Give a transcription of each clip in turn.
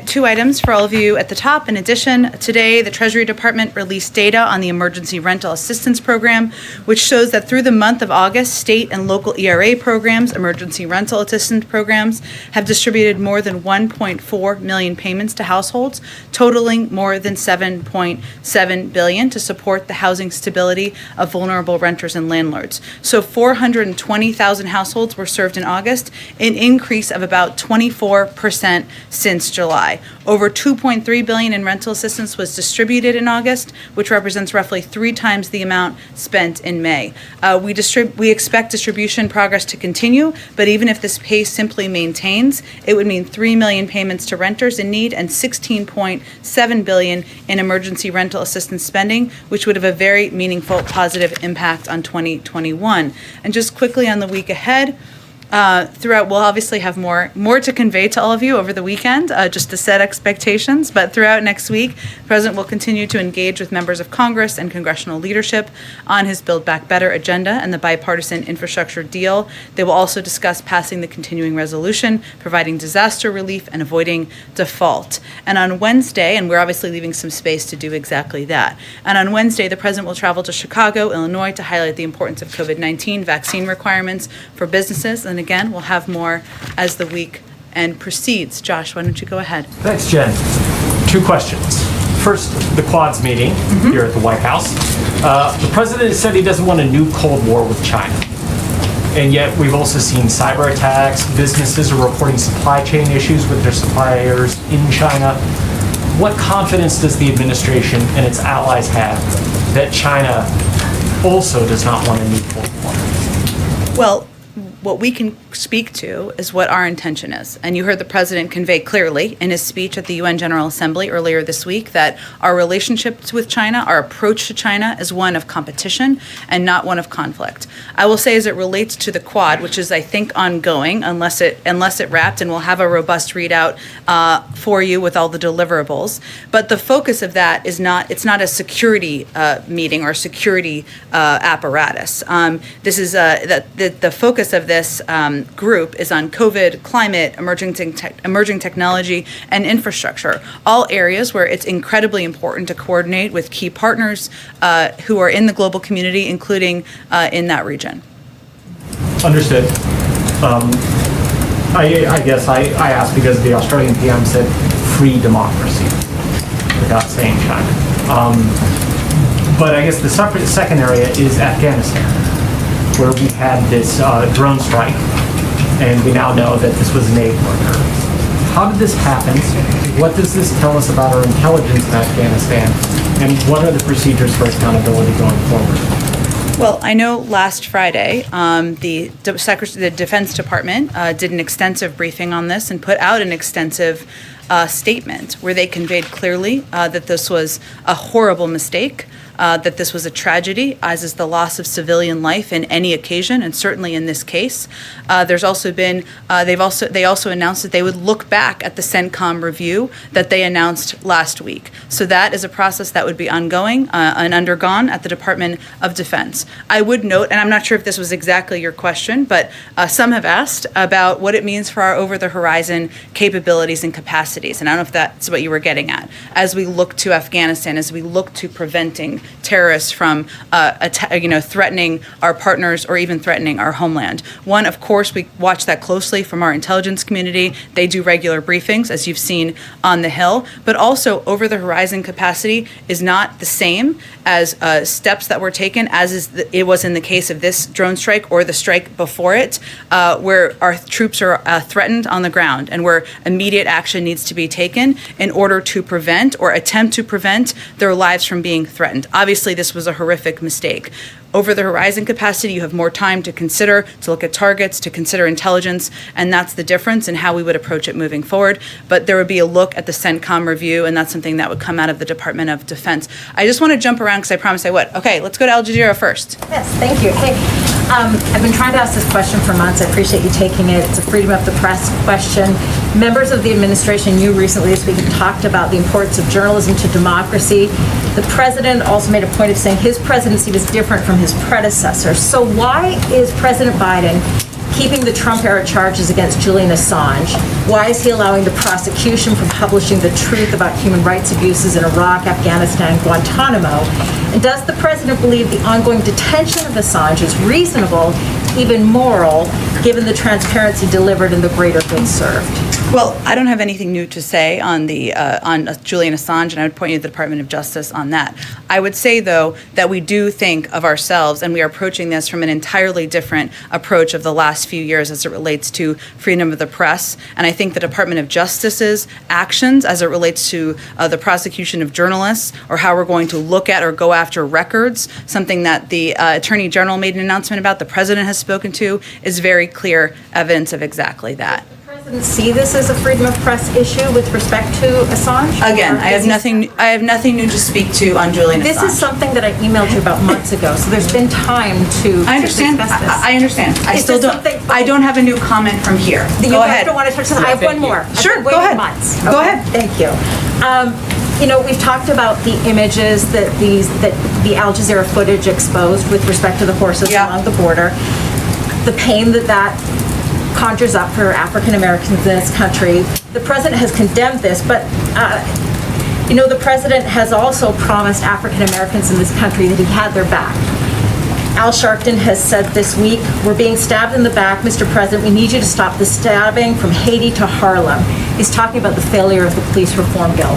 Two items for all of you at the top. In addition, today the Treasury Department released data on the Emergency Rental Assistance Program, which shows that through the month of August, state and local ERA programs, emergency rental assistance programs, have distributed more than 1.4 million payments to households, totaling more than $7.7 billion to support the housing stability of vulnerable renters and landlords. So 420,000 households were served in August, an increase of about 24% since July. Over $2.3 billion in rental assistance was distributed in August, which represents roughly 3 times the amount spent in May. We expect distribution progress to continue, but even if this pace simply maintains, it would mean 3 million payments to renters in need and $16.7 billion in emergency rental assistance spending, which would have a very meaningful positive impact on 2021. And just quickly on the week ahead, throughout, we'll obviously have more to convey to all of you over the weekend, just to set expectations. But throughout next week, the President will continue to engage with members of Congress and congressional leadership on his Build Back Better agenda and the bipartisan infrastructure deal. They will also discuss passing the continuing resolution, providing disaster relief, and avoiding default. And on Wednesday, and we're obviously leaving some space to do exactly that, and on Wednesday, the President will travel to Chicago, Illinois, to highlight the importance of COVID-19 vaccine requirements for businesses. And again, we'll have more as the weekend proceeds. Josh, why don't you go ahead? Thanks, Jen. 2 questions. First, the Quads meeting here at the White House. The president has said he doesn't want a new Cold War with China. And yet we've also seen cyber attacks. Businesses are reporting supply chain issues with their suppliers in China. What confidence does the administration and its allies have that China also does not want a new Cold War? Well, what we can speak to is what our intention is. And you heard the president convey clearly in his speech at the UN General Assembly earlier this week that our relationships with China, our approach to China, is one of competition and not one of conflict. I will say, as it relates to the Quad, which is, I think, ongoing unless it wrapped, and we'll have a robust readout for you with all the deliverables. But the focus of that is it's not a security meeting or security apparatus. This is the focus of this group is on COVID, climate, emerging technology, and infrastructure, all areas where it's incredibly important to coordinate with key partners who are in the global community, including in that region. Understood. I guess I asked because the Australian PM said free democracy without saying China. But I guess the second area is Afghanistan, where we had this drone strike, and we now know that this was an aid worker. How did this happen? What does this tell us about our intelligence in Afghanistan? And what are the procedures for accountability going forward? Well, I know last Friday, the Defense Department did an extensive briefing on this and put out an extensive statement where they conveyed clearly that this was a horrible mistake, that this was a tragedy, as is the loss of civilian life in any occasion, and certainly in this case. There's also been they also announced that they would look back at the CENTCOM review that they announced last week. So that is a process that would be ongoing and undergone at the Department of Defense. I would note, and I'm not sure if this was exactly your question, but some have asked about what it means for our over-the-horizon capabilities and capacities, and I don't know if that's what you were getting at. As we look to Afghanistan, as we look to preventing terrorists from threatening our partners or even threatening our homeland. One, of course, we watch that closely from our intelligence community. They do regular briefings, as you've seen on the Hill. But also, over-the-horizon capacity is not the same as steps that were taken, as it was in the case of this drone strike or the strike before it, where our troops are threatened on the ground and where immediate action needs to be taken in order to prevent or attempt to prevent their lives from being threatened. Obviously, this was a horrific mistake. Over the horizon capacity, you have more time to consider, to look at targets, to consider intelligence, and that's the difference in how we would approach it moving forward. But there would be a look at the CENTCOM review, and that's something that would come out of the Department of Defense. I just want to jump around because I promised I would. Okay, let's go to Al Jazeera first. Yes, thank you. Hey, I've been trying to ask this question for months. I appreciate you taking it. It's a freedom of the press question. Members of the administration, you recently this week talked about the importance of journalism to democracy. The president also made a point of saying his presidency was different from his predecessor. So why is President Biden keeping the Trump-era charges against Julian Assange? Why is he allowing the prosecution from publishing the truth about human rights abuses in Iraq, Afghanistan, and Guantanamo? And does the president believe the ongoing detention of Assange is reasonable, even moral, given the transparency delivered and the greater good served? Well, I don't have anything new to say on Julian Assange, and I would point you to the Department of Justice on that. I would say, though, that we do think of ourselves, and we are approaching this from an entirely different approach of the last few years as it relates to freedom of the press. And I think the Department of Justice's actions as it relates to the prosecution of journalists, or how we're going to look at or go after records, something that the Attorney General made an announcement about, the President has spoken to, is very clear evidence of exactly that. See this as a freedom of press issue with respect to Assange? Again, I have nothing new to speak to on Julian Assange. This is something that I emailed you about months ago, so there's been time to I understand. discuss this. I understand. I don't have a new comment from here. Go ahead. Don't want to touch this. I have one more. Sure, I've been go waiting ahead. months. Go Okay, ahead. Thank you. We've talked about the images that the Al Jazeera footage exposed with respect to the horses along the border, the pain that conjures up for African Americans in this country. The president has condemned this, but the president has also promised African Americans in this country that he had their back. Al Sharpton has said this week, "We're being stabbed in the back, Mr. President. We need you to stop the stabbing from Haiti to Harlem." He's talking about the failure of the police reform bill.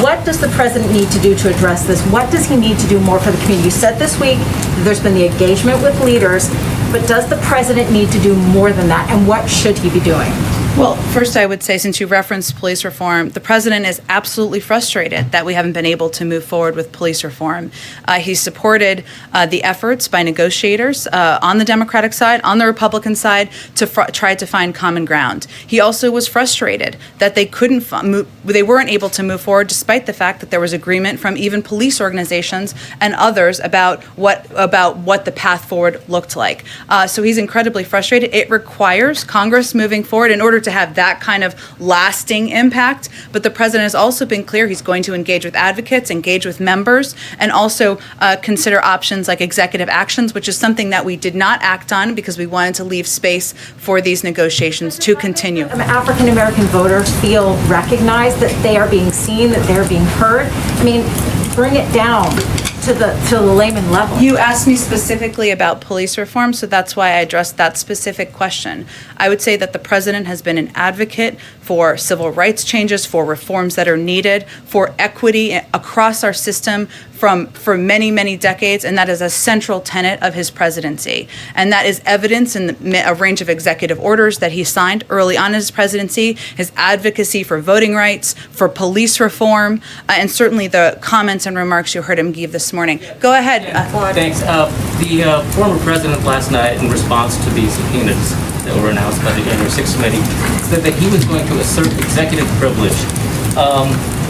What does the president need to do to address this? What does he need to do more for the community? You said this week there's been the engagement with leaders, but does the president need to do more than that, and what should he be doing? Well, first I would say, since you referenced police reform, the president is absolutely frustrated that we haven't been able to move forward with police reform. He supported the efforts by negotiators on the Democratic side, on the Republican side, to try to find common ground. He also was frustrated that they weren't able to move forward, despite the fact that there was agreement from even police organizations and others about what the path forward looked like. So he's incredibly frustrated. It requires Congress moving forward in order to have that kind of lasting impact. But the president has also been clear he's going to engage with advocates, engage with members, and also consider options like executive actions, which is something that we did not act on because we wanted to leave space for these negotiations to continue. African American voters feel recognized, that they are being seen, that they're being heard. I mean, bring it down to the layman level. You asked me specifically about police reform, so that's why I addressed that specific question. I would say that the president has been an advocate for civil rights changes, for reforms that are needed, for equity across our system for many, many decades, and that is a central tenet of his presidency. And that is evidence in a range of executive orders that he signed early on in his presidency, his advocacy for voting rights, for police reform, and certainly the comments and remarks you heard him give this morning. Go ahead. Thanks. The former president last night, in response to the subpoenas that were announced by the January 6th committee, said that he was going to assert executive privilege.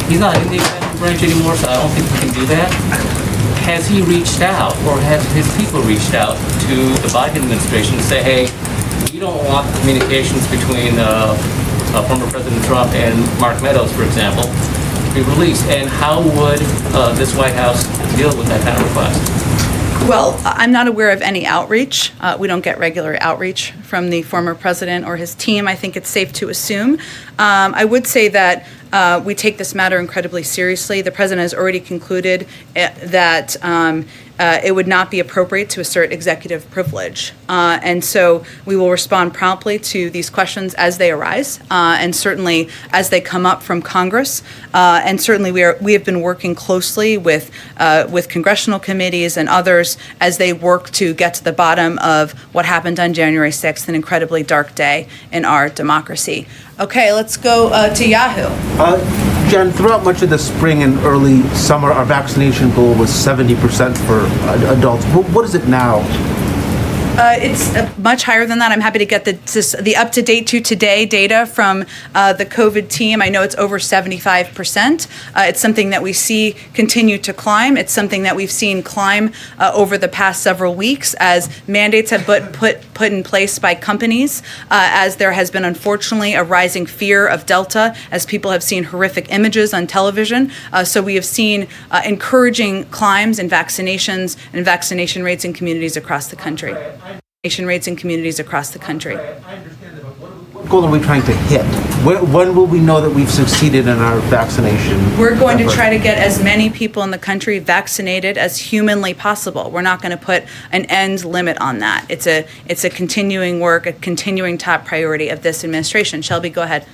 He's not in the executive branch anymore, so I don't think he can do that. Has he reached out, or have his people reached out to the Biden administration to say, hey, we don't want communications between former President Trump and Mark Meadows, for example, to be released? And how would this White House deal with that kind of request? Well, I'm not aware of any outreach. We don't get regular outreach from the former president or his team. I think it's safe to assume. I would say that we take this matter incredibly seriously. The president has already concluded that it would not be appropriate to assert executive privilege. And so we will respond promptly to these questions as they arise, and certainly as they come up from Congress. And certainly we have been working closely with congressional committees and others as they work to get to the bottom of what happened on January 6th, an incredibly dark day in our democracy. Okay, let's go to Yahoo. Jen, throughout much of the spring and early summer, our vaccination goal was 70% for adults. What is it now? It's much higher than that. I'm happy to get the up-to-date to today data from the COVID team. I know it's over 75%. It's something that we see continue to climb. It's something that we've seen climb over the past several weeks as mandates have been put in place by companies, as there has been, unfortunately, a rising fear of Delta, as people have seen horrific images on television. So we have seen encouraging climbs in vaccinations and vaccination rates in communities across the country. rates in communities across the country. What goal are we trying to hit? When will we know that we've succeeded in our vaccination? We're going to effort? try to get as many people in the country vaccinated as humanly possible. We're not going to put an end limit on that. It's a continuing work, a continuing top priority of this administration. Shelby, go ahead.